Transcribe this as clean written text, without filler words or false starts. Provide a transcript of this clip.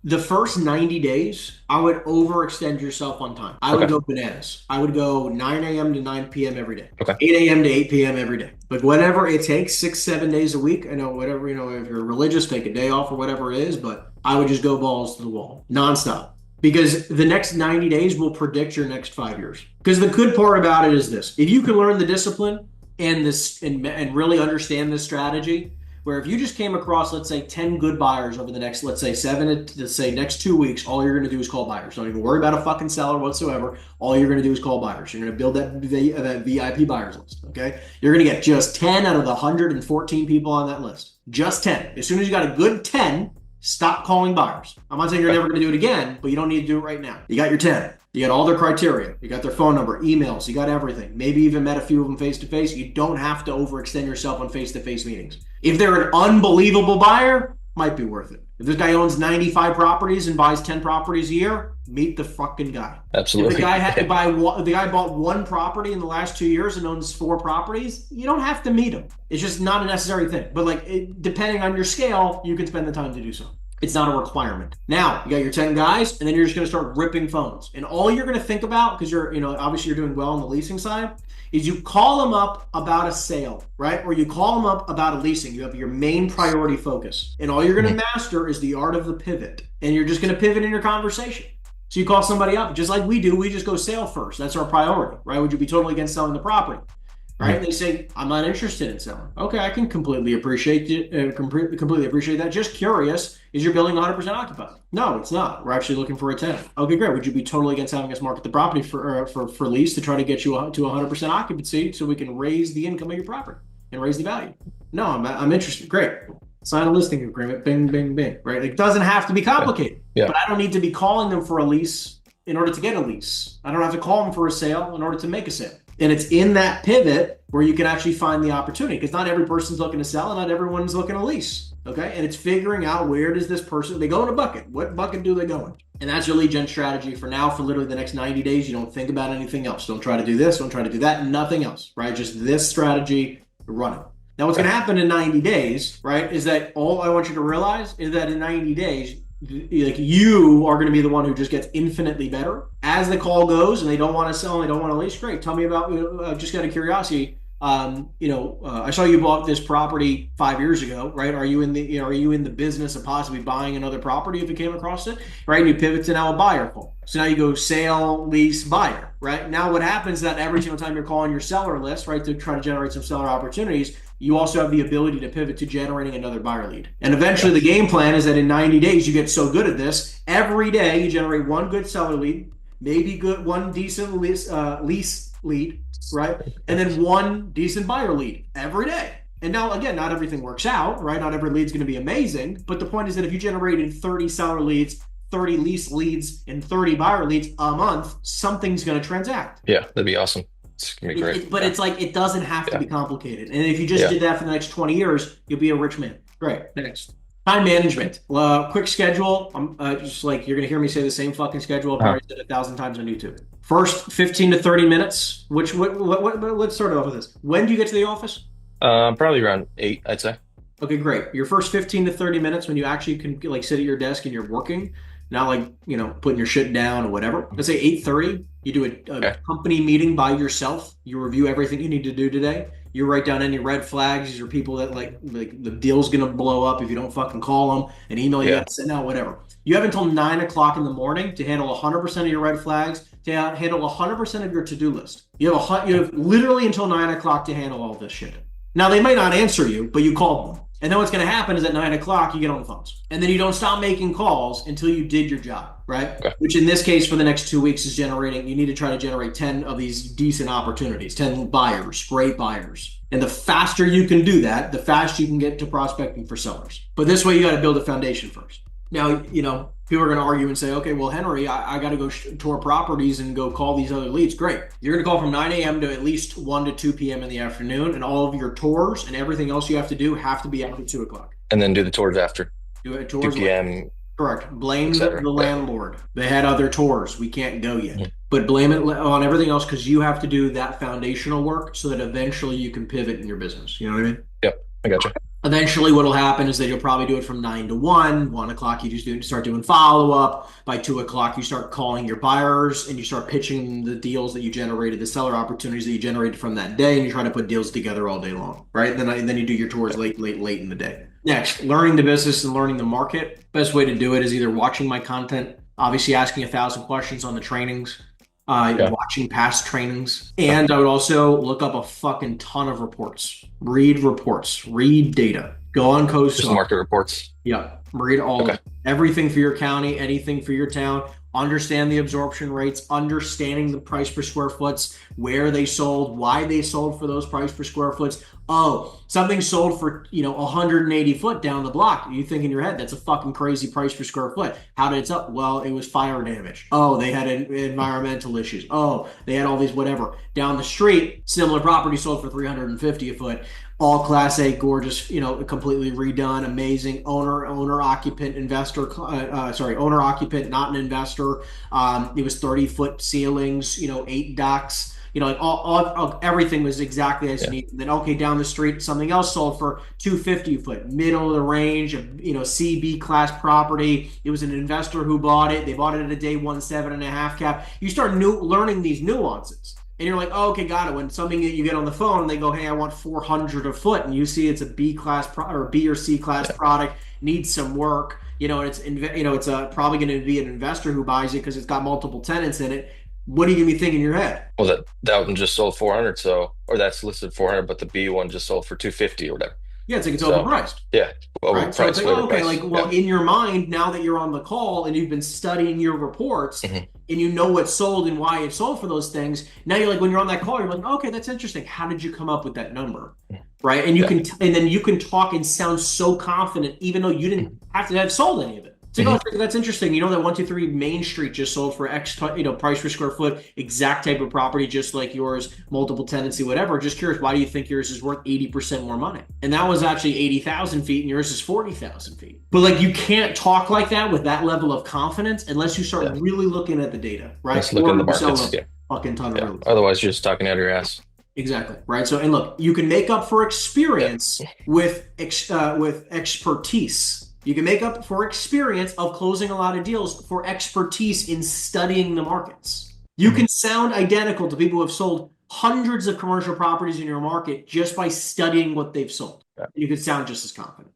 The first 90 days, I would overextend yourself on time. I would Okay. go bananas. I would go 9 a.m. to 9 p.m. every day, Okay. 8 a.m. to 8 p.m. every day. Like whatever it takes, 6, 7 days a week. I know whatever, if you're religious, take a day off or whatever it is, but I would just go balls to the wall nonstop because the next 90 days will predict your next 5 years. Because the good part about it is this: if you can learn the discipline and and really understand this strategy, where if you just came across, let's say, 10 good buyers over the next, let's say, let's say next 2 weeks, all you're going to do is call buyers. Don't even worry about a fucking seller whatsoever. All you're going to do is call buyers. You're going to build that VIP buyers list. Okay. You're going to get just 10 out of the 114 people on that list. Just 10. As soon as you got a good 10, stop calling buyers. I'm not saying you're Okay. never going to do it again, but you don't need to do it right now. You got your 10. You got all their criteria. You got their phone number, emails. You got everything. Maybe even met a few of them face to face. You don't have to overextend yourself on face to face meetings. If they're an unbelievable buyer, might be worth it. If this guy owns 95 properties and buys 10 properties a year, meet the fucking guy. If the Absolutely. guy had to buy the guy bought one property in the last 2 years and owns four properties, you don't have to meet him. It's just not a necessary thing. But depending on your scale, you can spend the time to do so. It's not a requirement. Now you got your 10 guys, and then you're just going to start ripping phones. And all you're going to think about, because obviously you're doing well on the leasing side, is you call them up about a sale, right? Or you call them up about a leasing. You have your main priority focus. And all you're going Mhm. to master is the art of the pivot. And you're just going to pivot in your conversation. So you call somebody up, just like we do, we just go sale first. That's our priority, right? Would you be totally against selling the property? Right? Mhm. They say, I'm not interested in selling. Okay, I can completely appreciate it, completely appreciate that. Just curious, is your building 100% occupied? No, it's not. We're actually looking for a tenant. Okay, great. Would you be totally against having us market the property for lease to try to get you to 100% occupancy so we can raise the income of your property and raise the value? No, I'm interested. Great. Sign a listing agreement. Bing, bing, bing. Right? It doesn't have to be Okay. complicated, Yeah. but I don't need to be calling them for a lease in order to get a lease. I don't have to call them for a sale in order to make a sale. And it's in that pivot where you can actually find the opportunity because not every person's looking to sell and not everyone's looking to lease. Okay. And it's figuring out where does this person, they go in a bucket. What bucket do they go in? And that's your lead gen strategy for now, for literally the next 90 days. You don't think about anything else. Don't try to do this. Don't try to do that. Nothing else, right? Just this strategy, run it. Now, what's going Okay. to happen in 90 days, right, is that all I want you to realize is that in 90 days, like you are going to be the one who just gets infinitely better as the call goes, and they don't want to sell and they don't want to lease. Great. Tell me about just out of curiosity. I saw you bought this property 5 years ago, right? Are you in the business of possibly buying another property if you came across it, right? And you pivot to now a buyer call. So now you go sale, lease, buyer, right? Now what happens is that every single time you're calling your seller list, right, to try to generate some seller opportunities, you also have the ability to pivot to generating another buyer lead. And eventually Okay. the game plan is that in 90 days, you get so good at this, every day you generate one good seller lead, maybe one decent lease lead, right? And then one decent buyer lead every day. And now, again, not everything works out, right? Not every lead's going to be amazing. But the point is that if you generated 30 seller leads, 30 lease leads, and 30 buyer leads a month, something's going to transact. Yeah. That'd be awesome. It's gonna be great. But Yeah. it's like it doesn't have to Yeah. be complicated. And if you just Yeah. did that for the next 20 years, you'll be a rich man. Great. Next. Time management. Quick schedule. I'm just like you're gonna hear me say the same fucking schedule I've Uh-huh. already said 1,000 times on YouTube. First 15 to 30 minutes. Let's start off with this. When do you get to the office? Probably around 8, I'd say. Okay, great. Your first 15 to 30 minutes when you actually can like sit at your desk and you're working, not like, putting your shit down or whatever. Let's say 8:30, you do a Okay. company meeting by yourself. You review everything you need to do today. You write down any red flags. These are people that like the deal's gonna blow up if you don't fucking call them, an email you Yeah. got to send out, whatever. You have until 9 o'clock in the morning to handle 100% of your red flags, to handle 100% of your to-do list. You have literally until 9 o'clock to handle all this shit. Now they might not answer you, but you called them. And then what's going to happen is at 9 o'clock, you get on the phones. And then you don't stop making calls until you did your job, right? Okay. Which in this case, for the next 2 weeks, is you need to try to generate 10 of these decent opportunities, 10 buyers, great buyers. And the faster you can do that, the faster you can get to prospecting for sellers. But this way, you got to build a foundation first. Now, people are going to argue and say, okay, well, Henry, I got to go tour properties and go call these other leads. Great. You're going to call from 9 a.m. to at least 1 to 2 p.m. in the afternoon, and all of your tours and everything else you have to do have to be after 2 o'clock. And then do the tours after Do it 2 tours. p.m., Correct. Blame the etc. Yeah. landlord. They had other tours. We can't go yet. Mhm. But blame it on everything else because you have to do that foundational work so that eventually you can pivot in your business. You know what I mean? Yep. I gotcha. Eventually, what'll happen is that you'll probably do it from 9 to 1. 1 o'clock, you just start doing follow up. By 2 o'clock, you start calling your buyers and you start pitching the deals that you generated, the seller opportunities that you generated from that day, and you try to put deals together all day long, right? And then you do your tours late in the day. Next, learning the business and learning the market. Best way to do it is either watching my content, obviously asking 1,000 questions on the trainings, Yeah. watching past trainings, and I would also look up a fucking ton of reports, read data, go on Just CoStar. market reports. Yeah, read all of Okay. it. Everything for your county, anything for your town. Understand the absorption rates, understanding the price per square foots, where they sold, why they sold for those price per square foots. Oh, something sold for 180 foot down the block. You think in your head that's a fucking crazy price per square foot. How did it up? Well, it was fire damage. Oh, they had environmental issues. Oh, they had all these whatever. Down the street, similar property sold for 350 a foot, all class A, gorgeous, completely redone, amazing owner occupant investor, owner occupant, not an investor. It was 30-foot ceilings, 8 docks, like everything was exactly as you Yeah. need. And then, okay, down the street, something else sold for 250 a foot, middle of the range, CB class property. It was an investor who bought it. They bought it at a day 1.7.5 cap. You start learning these nuances. And you're like, oh, okay, got it. When something that you get on the phone and they go, hey, I want 400 a foot, and you see it's a B class or B or C class Yeah. product, needs some work, and it's probably going to be an investor who buys it because it's got multiple tenants in it. What are you going to be thinking in your head? Well, that one just sold 400, or that's listed 400, but the B one just sold for 250 or whatever. Yeah, it's like it's So overpriced. yeah, Right. So it's overpriced, like, whatever oh, okay, price. like, well, Yeah. in your mind, now that you're on the call and you've been studying your reports Hmm. and you know what's sold and why it's sold for those things, now you're like, when you're on that call, you're like, okay, that's interesting. How did you come up with that number? Right. And Yeah. and then you can talk and sound so confident, even though you didn't have to have sold any of it. It's Hmm. like, oh, that's interesting. You know that 123 Main Street just sold for X, price per square foot, exact type of property, just like yours, multiple tenancy, whatever. Just curious, why do you think yours is worth 80% more money? And that was actually 80,000 feet, and yours is 40,000 feet. But like, you can't talk like that with that level of confidence unless you start Yeah. really looking at the data, right? Let's look in the Or sell markets. a Yeah. fucking ton of Yeah. real estate. Otherwise, you're just talking out of your ass. Exactly. Right. So, and look, you can make up for Yeah. experience with expertise. You can make up for experience of closing a lot of deals for expertise in studying the markets. You Mhm. can sound identical to people who have sold hundreds of commercial properties in your market just by studying what they've sold. Yeah. You can sound just as confident.